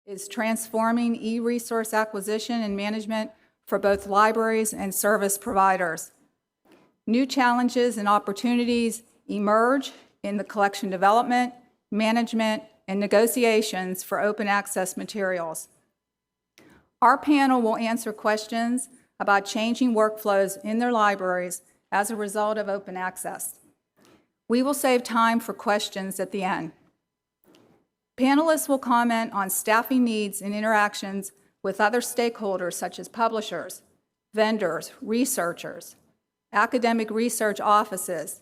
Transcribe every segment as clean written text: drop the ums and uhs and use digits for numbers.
is transforming e-resource acquisition and management for both libraries and service providers. New challenges and opportunities emerge in the collection development, management, and negotiations for open access materials. Our panel will answer questions about changing workflows in their libraries as a result of open access. We will save time for questions at the end. Panelists will comment on staffing needs and interactions with other stakeholders such as publishers, vendors, researchers, academic research offices,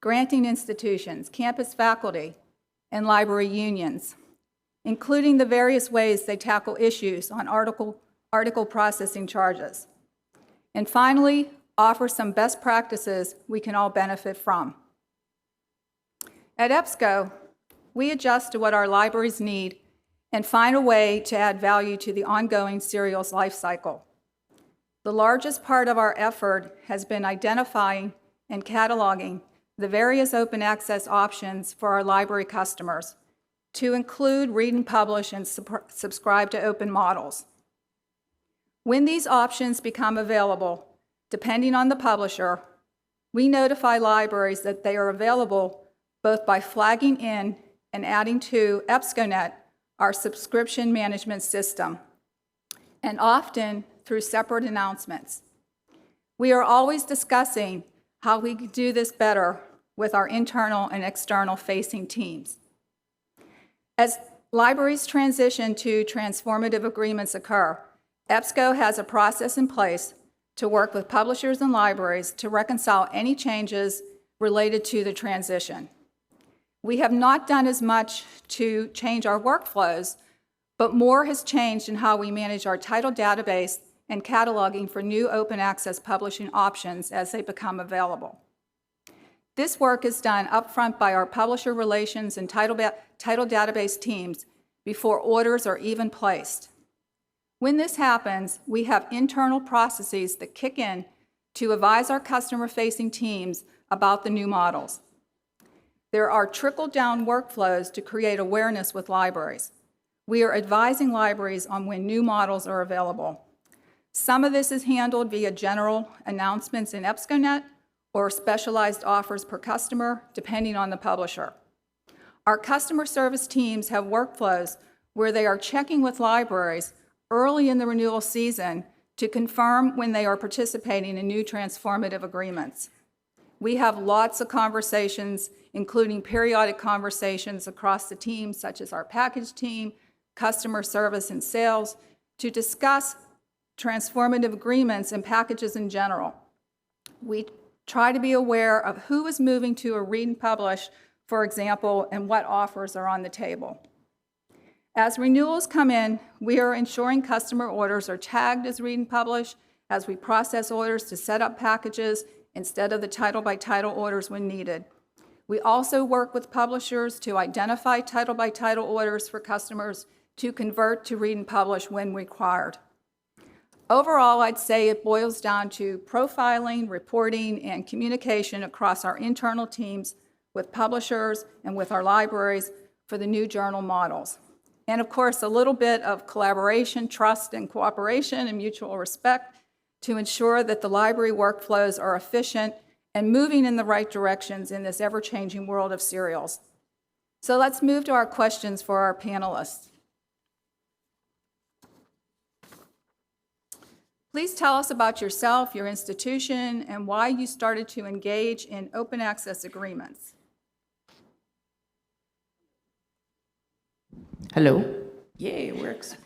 granting institutions, campus faculty, and library unions, including the various ways they tackle issues on article processing charges. And finally, offer some best practices we can all benefit from. At EBSCO, we adjust to what our libraries need and find a way to add value to the ongoing serials life cycle. The largest part of our effort has been identifying and cataloging the various open access options for our library customers, to include read and publish and subscribe to open models. When these options become available, depending on the publisher, we notify libraries that they are available both by flagging in and adding to EBSCOnet, our subscription management system, and often through separate announcements. We are always discussing how we can do this better with our internal and external facing teams. As libraries transition to transformative agreements occur, EBSCO has a process in place to work with publishers and libraries to reconcile any changes related to the transition. We have not done as much to change our workflows, but more has changed in how we manage our title database and cataloging for new open access publishing options as they become available. This work is done upfront by our publisher relations and title database teams before orders are even placed. When this happens, we have internal processes that kick in to advise our customer-facing teams about the new models. There are trickle-down workflows to create awareness with libraries. We are advising libraries on when new models are available. Some of this is handled via general announcements in EBSCOnet or specialized offers per customer, depending on the publisher. Our customer service teams have workflows where they are checking with libraries early in the renewal season to confirm when they are participating in new transformative agreements. We have lots of conversations, including periodic conversations across the teams, such as our package team, customer service, and sales, to discuss transformative agreements and packages in general. We try to be aware of who is moving to a read and publish, for example, and what offers are on the table. As renewals come in, we are ensuring customer orders are tagged as read and publish as we process orders to set up packages instead of the title-by-title orders when needed. We also work with publishers to identify title-by-title orders for customers to convert to read and publish when required. Overall, I'd say it boils down to profiling, reporting, and communication across our internal teams with publishers and with our libraries for the new journal models. And of course, a little bit of collaboration, trust, and cooperation and mutual respect to ensure that the library workflows are efficient and moving in the right directions in this ever-changing world of serials. So let's move to our questions for our panelists. Please tell us about yourself, your institution, and why you started to engage in open access agreements. Hello. Yay, it works.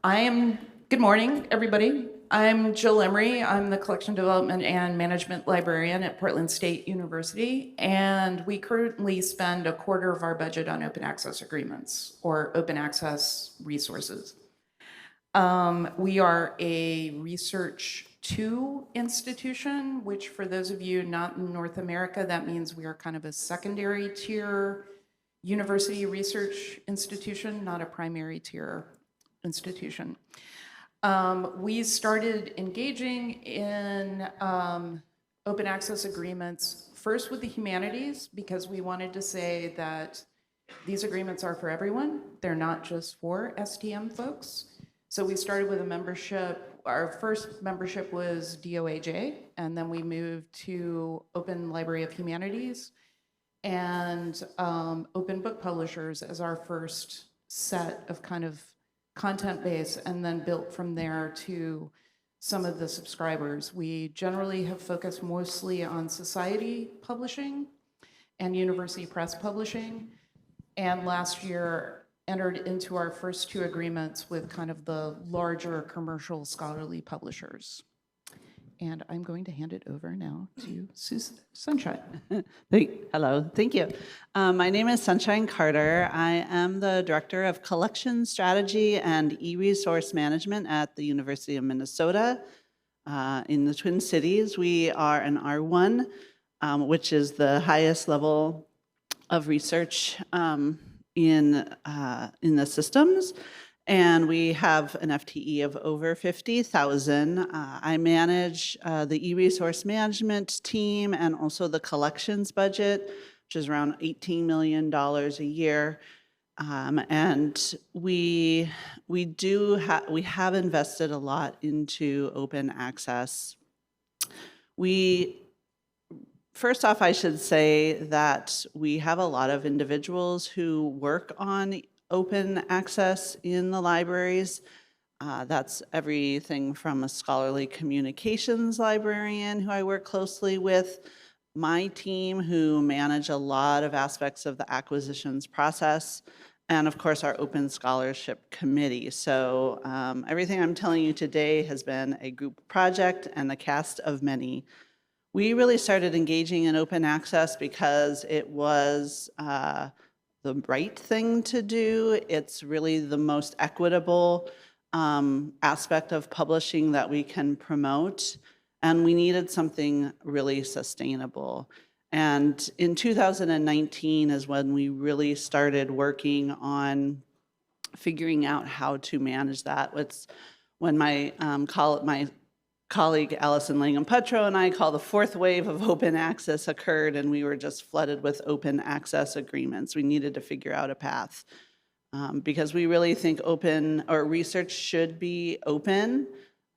Good morning, everybody. I'm Jill Emery. I'm the Collection Development and Management Librarian at Portland State University, and we currently spend a quarter of our budget on open access agreements or open access resources. We are a Research 2 institution, which for those of you not in North America, that means we are kind of a secondary tier university research institution, not a primary tier institution. We started engaging in open access agreements first with the humanities because we wanted to say that these agreements are for everyone. They're not just for STM folks. So we started with a membership. Our first membership was DOAJ, and then we moved to Open Library of Humanities and Open Book Publishers as our first set of kind of content base, and then built from there to some of the subscribers. We generally have focused mostly on society publishing and university press publishing, and last year entered into our first 2 agreements with kind of the larger commercial scholarly publishers. And I'm going to hand it over now to Sunshine. Hello, thank you. My name is Sunshine Carter. I am the Director of Collection Strategy and eResource Management at the University of Minnesota in the Twin Cities. We are an R1, which is the highest level of research in the systems. And we have an FTE of over 50,000. I manage the eResource management team and also the collections budget, which is around $18 million a year. And we have invested a lot into open access. First off, I should say that we have a lot of individuals who work on open access in the libraries. That's everything from a scholarly communications librarian who I work closely with, my team who manage a lot of aspects of the acquisitions process, and of course our open scholarship committee. So everything I'm telling you today has been a group project and a cast of many. We really started engaging in open access because it was the right thing to do. It's really the most equitable aspect of publishing that we can promote, and we needed something really sustainable. And in 2019 is when we really started working on figuring out how to manage that. It's when my colleague Allison Langham-Petro and I call the 4th wave of open access occurred, and we were just flooded with open access agreements. We needed to figure out a path because we really think research should be open.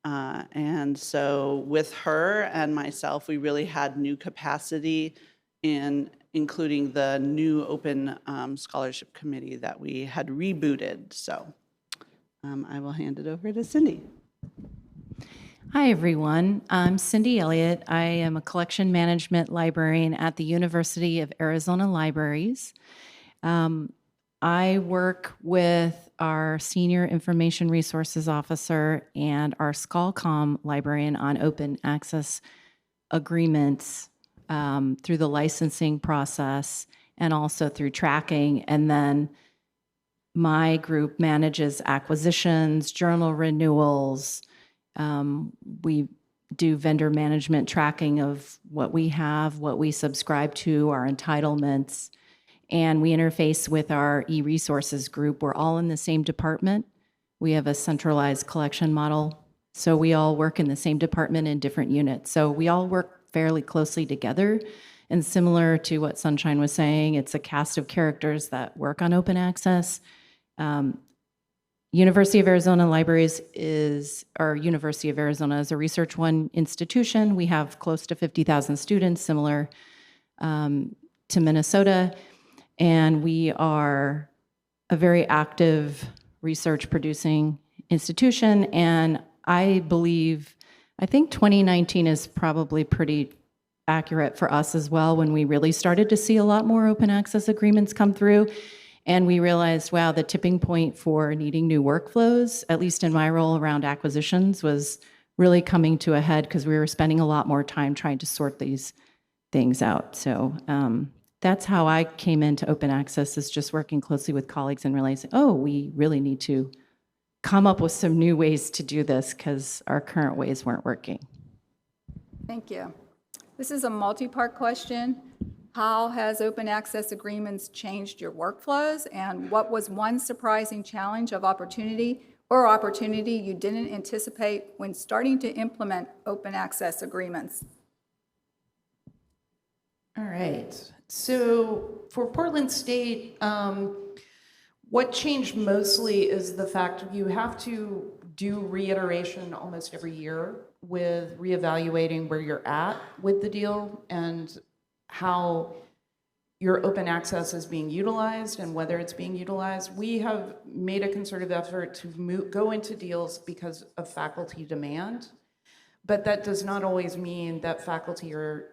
And so with her and myself, we really had new capacity in including the new open scholarship committee that we had rebooted. So I will hand it over to Cindy. Hi, everyone. I'm Cynthia Elliott. I am a collection management librarian at the University of Arizona Libraries. I work with our Senior Information Resources Officer and our ScholComm librarian on open access agreements through the licensing process and also through tracking. And then my group manages acquisitions, journal renewals. We do vendor management tracking of what we have, what we subscribe to, our entitlements, and we interface with our eResources group. We're all in the same department. We have a centralized collection model, so we all work in the same department in different units. So we all work fairly closely together, and similar to what Sunshine was saying, it's a cast of characters that work on open access. University of Arizona Libraries University of Arizona is a Research One institution. We have close to 50,000 students, similar to Minnesota, and we are a very active research producing institution. And I think 2019 is probably pretty accurate for us as well, when we really started to see a lot more open access agreements come through. And we realized, wow, the tipping point for needing new workflows, at least in my role around acquisitions, was really coming to a head because we were spending a lot more time trying to sort these things out. So that's how I came into open access, is just working closely with colleagues and realizing, oh, we really need to come up with some new ways to do this because our current ways weren't working. Thank you. This is a multi-part question. How has open access agreements changed your workflows, and what was one surprising challenge of opportunity you didn't anticipate when starting to implement open access agreements? All right. So for Portland State, what changed mostly is the fact you have to do reiteration almost every year with reevaluating where you're at with the deal and how your open access is being utilized and whether it's being utilized. We have made a concerted effort to go into deals because of faculty demand, but that does not always mean that faculty are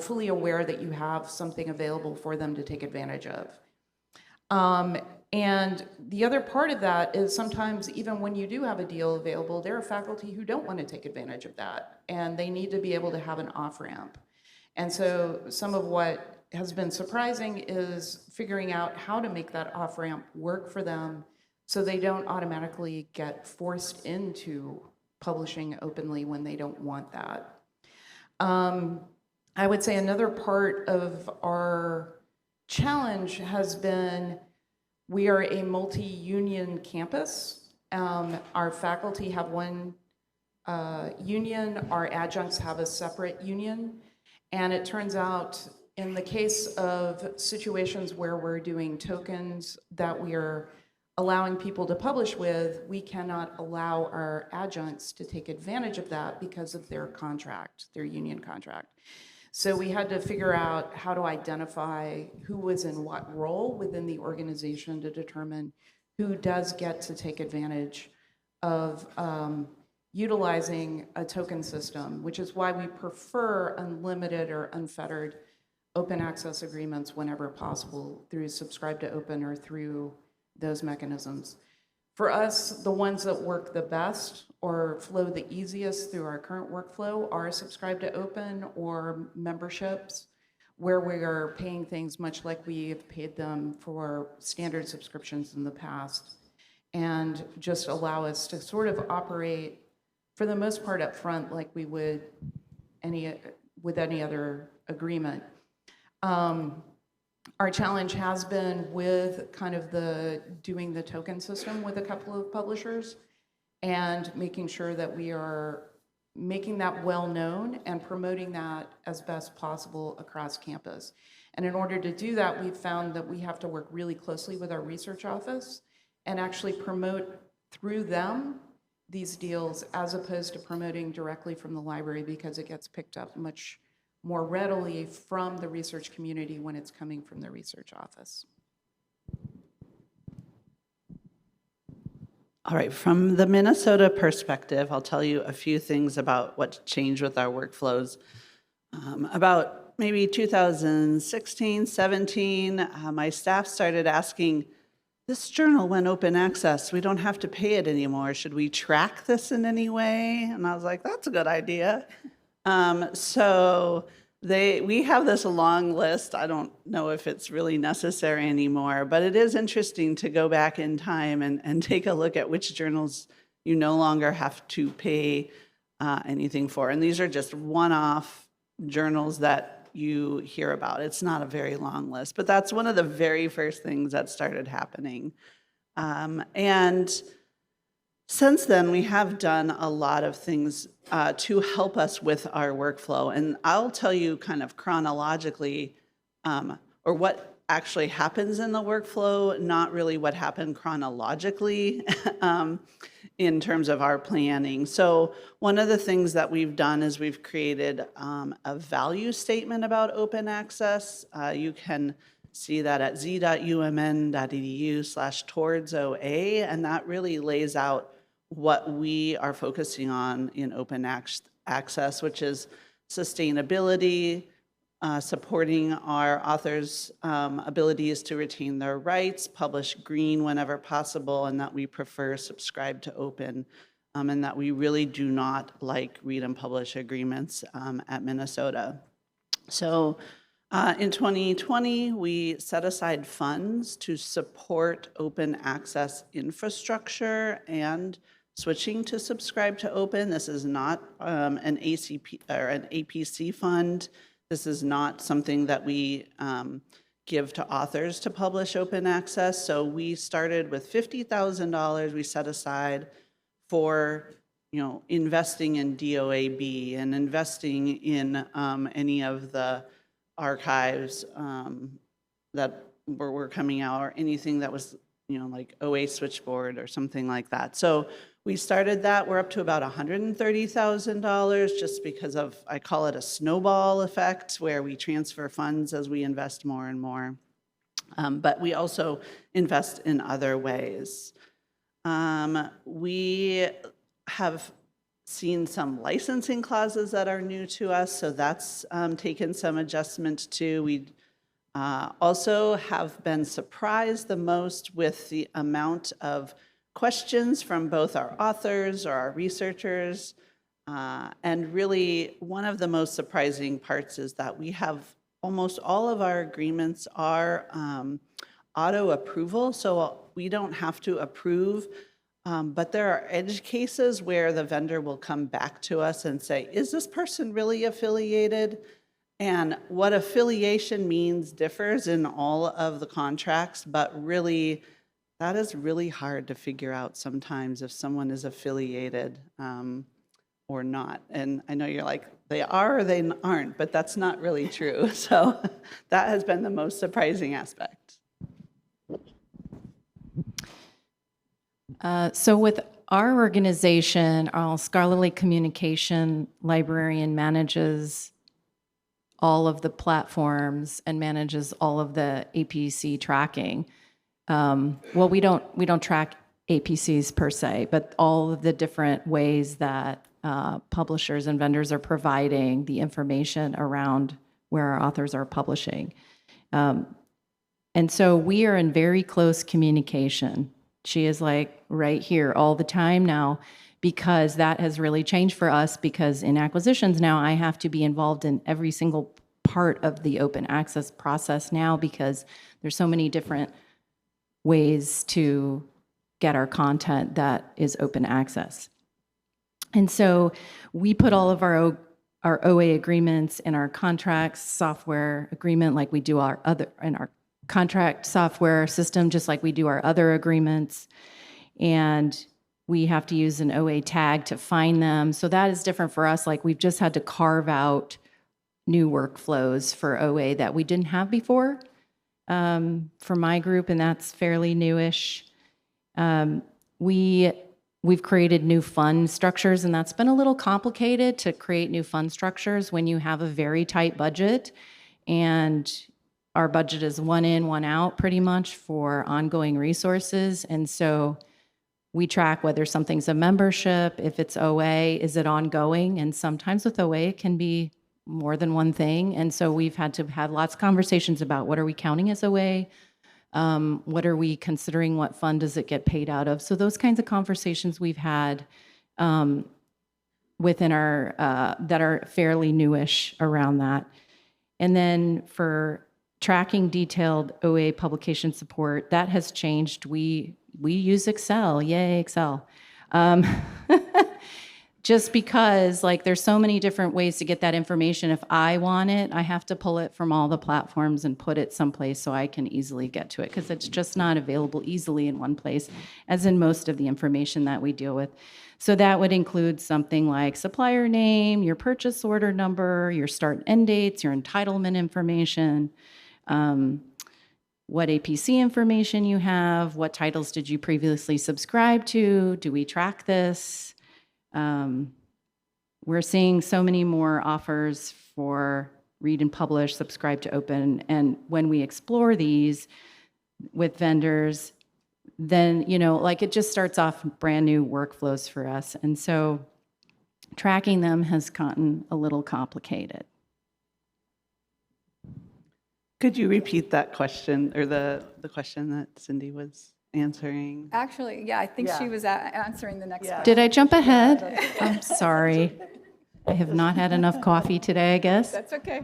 fully aware that you have something available for them to take advantage of. And the other part of that is sometimes even when you do have a deal available, there are faculty who don't want to take advantage of that, and they need to be able to have an off-ramp. And so some of what has been surprising is figuring out how to make that off-ramp work for them so they don't automatically get forced into publishing openly when they don't want that. I would say another part of our challenge has been we are a multi-union campus. Our faculty have one union, our adjuncts have a separate union, and it turns out in the case of situations where we're doing tokens that we are allowing people to publish with, we cannot allow our adjuncts to take advantage of that because of their contract, their union contract. So we had to figure out how to identify who was in what role within the organization to determine who does get to take advantage of utilizing a token system, which is why we prefer unlimited or unfettered open access agreements whenever possible through Subscribe to Open or through those mechanisms. For us, the ones that work the best or flow the easiest through our current workflow are Subscribe to Open or memberships, where we are paying things much like we have paid them for standard subscriptions in the past, and just allow us to sort of operate, for the most part, up front like we would with any other agreement. Our challenge has been with kind of doing the token system with a couple of publishers and making sure that we are making that well known and promoting that as best possible across campus. And in order to do that, we've found that we have to work really closely with our research office and actually promote through them these deals as opposed to promoting directly from the library, because it gets picked up much more readily from the research community when it's coming from the research office. All right, from the Minnesota perspective, I'll tell you a few things about what changed with our workflows. About maybe 2016, 17, my staff started asking, this journal went open access, we don't have to pay it anymore. Should we track this in any way? And I was like, that's a good idea. So we have this long list. I don't know if it's really necessary anymore, but it is interesting to go back in time and take a look at which journals you no longer have to pay anything for. And these are just one-off journals that you hear about. It's not a very long list, but that's one of the very first things that started happening. And since then, we have done a lot of things to help us with our workflow. And I'll tell you kind of chronologically, or what actually happens in the workflow, not really what happened chronologically in terms of our planning. So one of the things that we've done is we've created a value statement about open access. You can see that at z.umn.edu/towards-OA, and that really lays out what we are focusing on in open access, which is sustainability, supporting our authors' abilities to retain their rights, publish green whenever possible, and that we prefer Subscribe to Open, and that we really do not like read and publish agreements at Minnesota. So in 2020, we set aside funds to support open access infrastructure and switching to Subscribe to Open. This is not an ACP or an APC fund. This is not something that we give to authors to publish open access. So we started with $50,000 we set aside for investing in DOAB and investing in any of the archives that were coming out, or anything that was, like OA switchboard or something like that. So we started that. We're up to about $130,000 just because of, I call it a snowball effect, where we transfer funds as we invest more and more. But we also invest in other ways. We have seen some licensing clauses that are new to us, so that's taken some adjustment too. We also have been surprised the most with the amount of questions from both our authors or our researchers. And really, one of the most surprising parts is that we have almost all of our agreements are auto approval, so we don't have to approve. But there are edge cases where the vendor will come back to us and say, is this person really affiliated? And what affiliation means differs in all of the contracts, but really, that is really hard to figure out sometimes if someone is affiliated or not. And I know you're like, they are or they aren't, but that's not really true. So that has been the most surprising aspect. So with our organization, our scholarly communication librarian manages all of the platforms and manages all of the APC tracking. Well, we don't track APCs per se, but all of the different ways that publishers and vendors are providing the information around where our authors are publishing. And so we are in very close communication. She is like right here all the time now, because that has really changed for us, because in acquisitions now I have to be involved in every single part of the open access process now, because there's so many different ways to get our content that is open access. And so we put all of our OA agreements in our contracts software agreement, like we do our other in our contract software system, just like we do our other agreements. And we have to use an OA tag to find them. So that is different for us. Like, we've just had to carve out new workflows for OA that we didn't have before for my group, and that's fairly newish. We've created new fund structures, and that's been a little complicated to create new fund structures when you have a very tight budget, and our budget is one in, one out pretty much for ongoing resources. And so we track whether something's a membership, if it's OA, is it ongoing? And sometimes with OA, it can be more than one thing. And so we've had to have lots of conversations about what are we counting as OA? What are we considering? What fund does it get paid out of? So those kinds of conversations we've had within our, that are fairly newish around that. And then for tracking detailed OA publication support, that has changed. We use Excel, yay, Excel. Just because, like, there's so many different ways to get that information. If I want it, I have to pull it from all the platforms and put it someplace so I can easily get to it, because it's just not available easily in one place, as in most of the information that we deal with. So that would include something like supplier name, your purchase order number, your start and end dates, your entitlement information, what APC information you have, what titles did you previously subscribe to, do we track this? We're seeing so many more offers for read and publish, subscribe to open, and when we explore these with vendors, then, like, it just starts off brand new workflows for us. And so tracking them has gotten a little complicated. Could you repeat that question, or the question that Cindy was answering? Actually, yeah, I think she was answering the next question. Did I jump ahead? I'm sorry. I have not had enough coffee today, I guess. That's okay.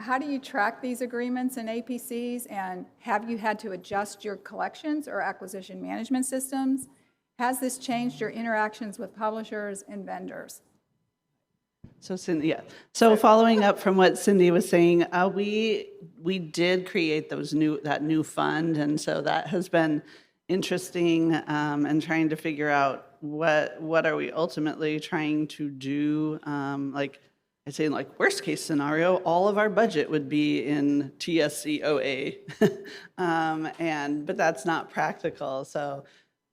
How do you track these agreements and APCs, and have you had to adjust your collections or acquisition management systems? Has this changed your interactions with publishers and vendors? So Cindy, so following up from what Cindy was saying, we did create that new fund, and so that has been interesting, and trying to figure out what are we ultimately trying to do. Like, I'd say in like worst case scenario, all of our budget would be in TSCOA. But that's not practical. So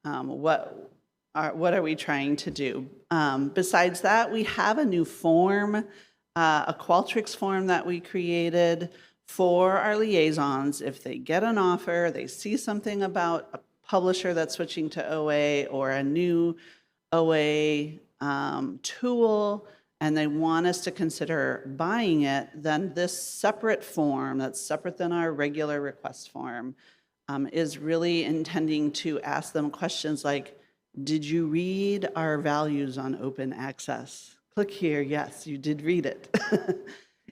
what are we trying to do? Besides that, we have a new form, a Qualtrics form that we created for our liaisons. If they get an offer, they see something about a publisher that's switching to OA or a new OA tool, and they want us to consider buying it, then this separate form, that's separate than our regular request form, is really intending to ask them questions like, did you read our values on open access? Click here, yes, you did read it.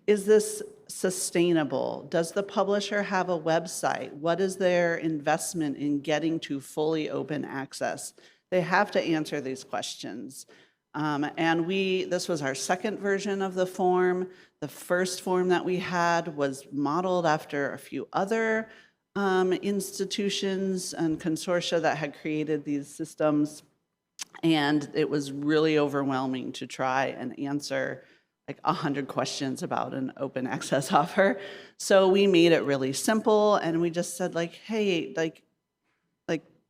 Is this sustainable? Does the publisher have a website? What is their investment in getting to fully open access? They have to answer these questions. This was our second version of the form. The first form that we had was modeled after a few other institutions and consortia that had created these systems. And it was really overwhelming to try and answer like 100 questions about an open access offer. So we made it really simple, and we just said like, hey, like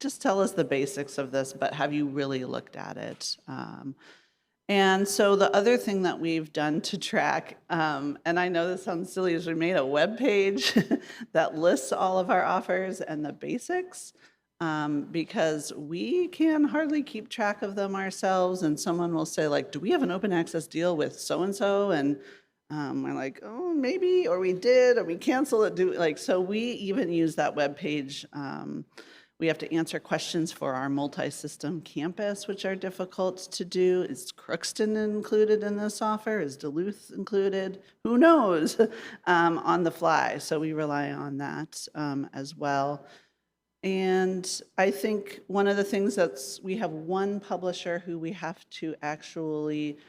just tell us the basics of this, but have you really looked at it? And so the other thing that we've done to track, and I know this sounds silly, is we made a web page that lists all of our offers and the basics, because we can hardly keep track of them ourselves. And someone will say like, do we have an open access deal with so-and-so? And we're like, oh, maybe, or we did, or we canceled it. So we even use that web page. We have to answer questions for our multi-system campus, which are difficult to do. Is Crookston included in this offer? Is Duluth included? Who knows? On the fly. So we rely on that as well. And I think one of the things we have one publisher who we have to actually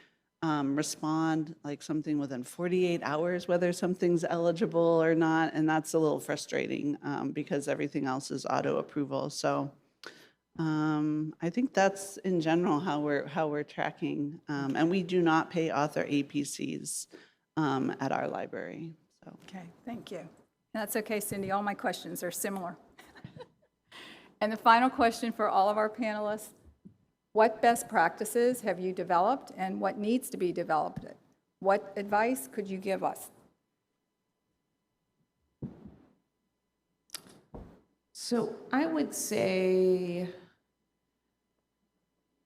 respond like something within 48 hours, whether something's eligible or not. And that's a little frustrating because everything else is auto approval. So I think that's in general how we're tracking. And we do not pay author APCs at our library. So. Okay, thank you. That's okay, Cindy. All my questions are similar. And the final question for all of our panelists: what best practices have you developed and what needs to be developed? What advice could you give us? So I would say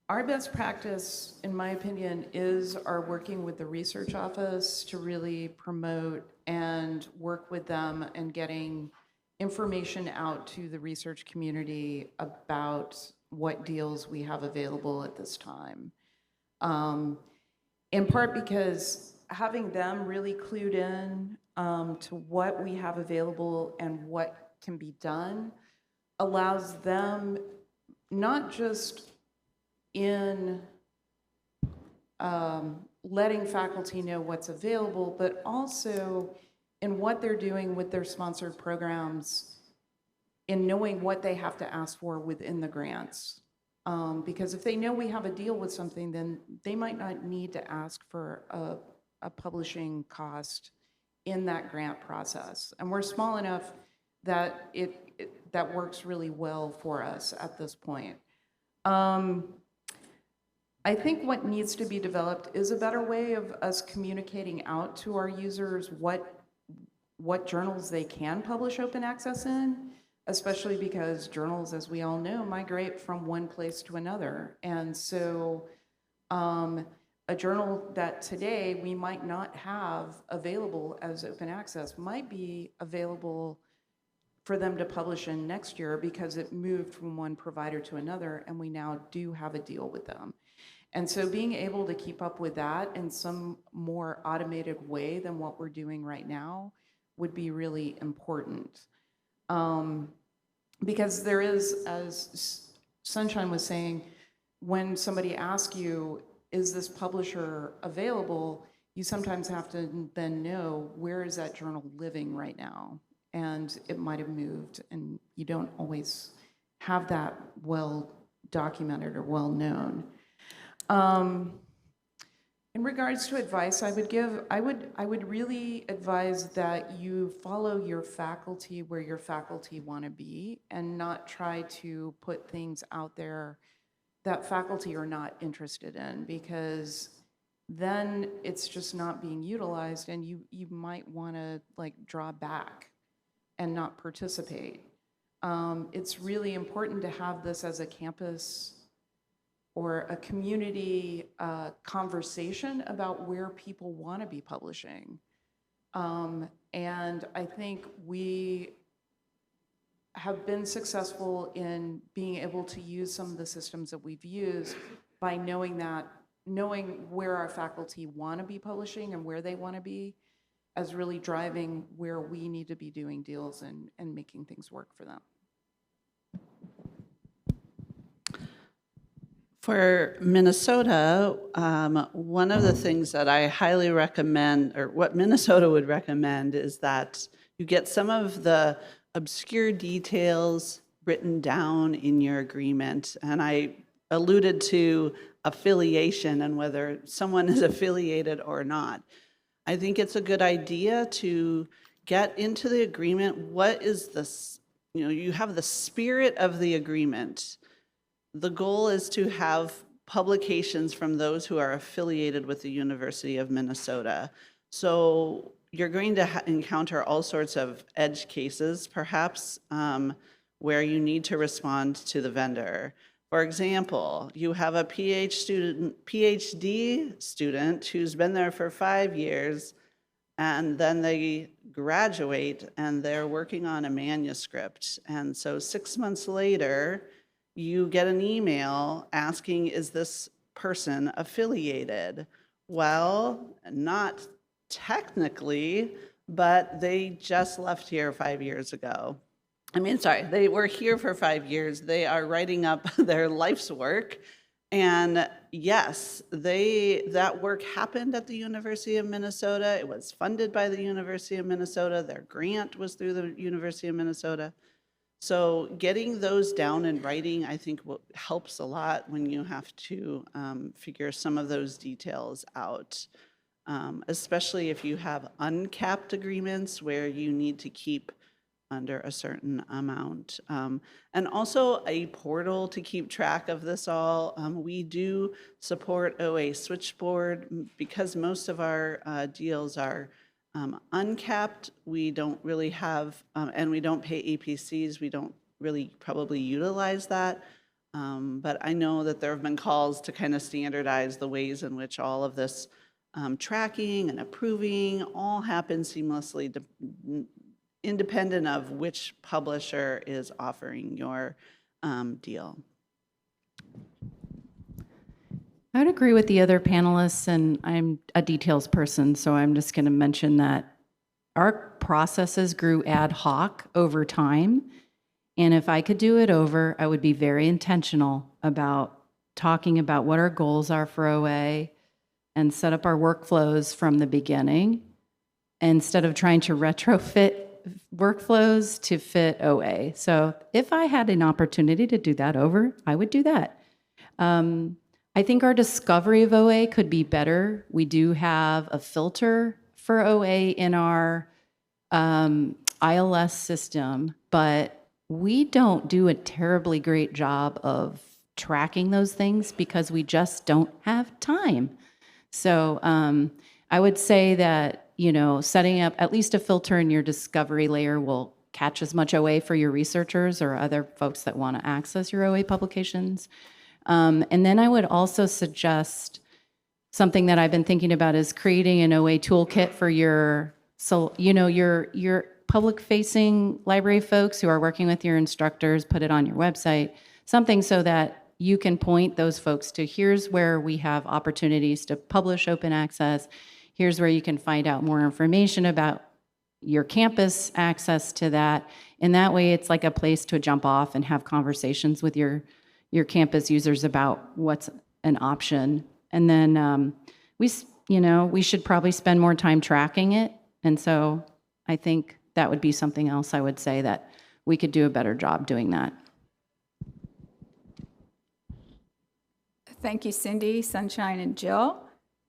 our best practice, in my opinion, is our working with the research office to really promote and work with them and getting information out to the research community about what deals we have available at this time. In part because having them really clued in to what we have available and what can be done allows them not just in letting faculty know what's available, but also in what they're doing with their sponsored programs, in knowing what they have to ask for within the grants. Because if they know we have a deal with something, then they might not need to ask for a publishing cost in that grant process. And we're small enough that that works really well for us at this point. I think what needs to be developed is a better way of us communicating out to our users what journals they can publish open access in, especially because journals, as we all know, migrate from one place to another. And so a journal that today we might not have available as open access might be available for them to publish in next year because it moved from one provider to another, and we now do have a deal with them. And so being able to keep up with that in some more automated way than what we're doing right now would be really important. Because there is, as Sunshine was saying, when somebody asks you, is this publisher available, you sometimes have to then know, where is that journal living right now? And it might have moved, and you don't always have that well documented or well known. In regards to advice I would give, I would really advise that you follow your faculty where your faculty want to be and not try to put things out there that faculty are not interested in, because then it's just not being utilized and you might want to like draw back and not participate. It's really important to have this as a campus or a community conversation about where people want to be publishing. And I think we have been successful in being able to use some of the systems that we've used by knowing where our faculty want to be publishing and where they want to be, as really driving where we need to be doing deals and making things work for them. For Minnesota, one of the things that I highly recommend, or what Minnesota would recommend, is that you get some of the obscure details written down in your agreement. And I alluded to affiliation and whether someone is affiliated or not. I think it's a good idea to get into the agreement. What is this? You have the spirit of the agreement. The goal is to have publications from those who are affiliated with the University of Minnesota. So you're going to encounter all sorts of edge cases, perhaps, where you need to respond to the vendor. For example, you have a PhD student who's been there for 5 years, and then they graduate and they're working on a manuscript. And so 6 months later, you get an email asking, is this person affiliated? Well, not technically, but they just left here 5 years ago. They were here for 5 years. They are writing up their life's work. And yes, that work happened at the University of Minnesota. It was funded by the University of Minnesota. Their grant was through the University of Minnesota. So getting those down in writing, I think, helps a lot when you have to figure some of those details out, especially if you have uncapped agreements where you need to keep under a certain amount. And also a portal to keep track of this all. We do support OA Switchboard because most of our deals are uncapped. We don't really have, and we don't pay APCs. We don't really probably utilize that. But I know that there have been calls to kind of standardize the ways in which all of this tracking and approving all happens seamlessly, independent of which publisher is offering your deal. I would agree with the other panelists, and I'm a details person, so I'm just going to mention that our processes grew ad hoc over time. And if I could do it over, I would be very intentional about talking about what our goals are for OA and set up our workflows from the beginning instead of trying to retrofit workflows to fit OA. So if I had an opportunity to do that over, I would do that. I think our discovery of OA could be better. We do have a filter for OA in our ILS system, but we don't do a terribly great job of tracking those things because we just don't have time. So I would say that, setting up at least a filter in your discovery layer will catch as much OA for your researchers or other folks that want to access your OA publications. And then I would also suggest something that I've been thinking about is creating an OA toolkit for your public-facing library folks who are working with your instructors, put it on your website, something so that you can point those folks to here's where we have opportunities to publish open access, here's where you can find out more information about your campus access to that. And that way it's like a place to jump off and have conversations with your campus users about what's an option. And then we should probably spend more time tracking it. And so I think that would be something else I would say that we could do a better job doing that. Thank you, Cindy, Sunshine, and Jill.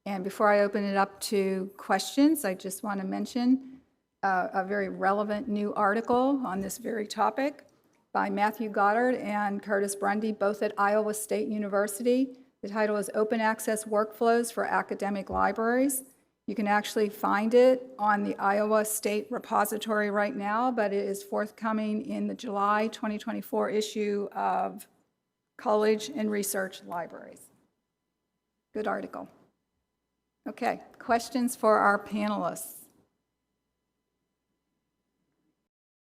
And before I open it up to questions, I just want to mention a very relevant new article on this very topic by Matthew Goddard and Curtis Brundy, both at Iowa State University. The title is Open Access Workflows for Academic Libraries. You can actually find it on the Iowa State repository right now, but it is forthcoming in the July 2024 issue of College and Research Libraries. Good article. Okay, questions for our panelists?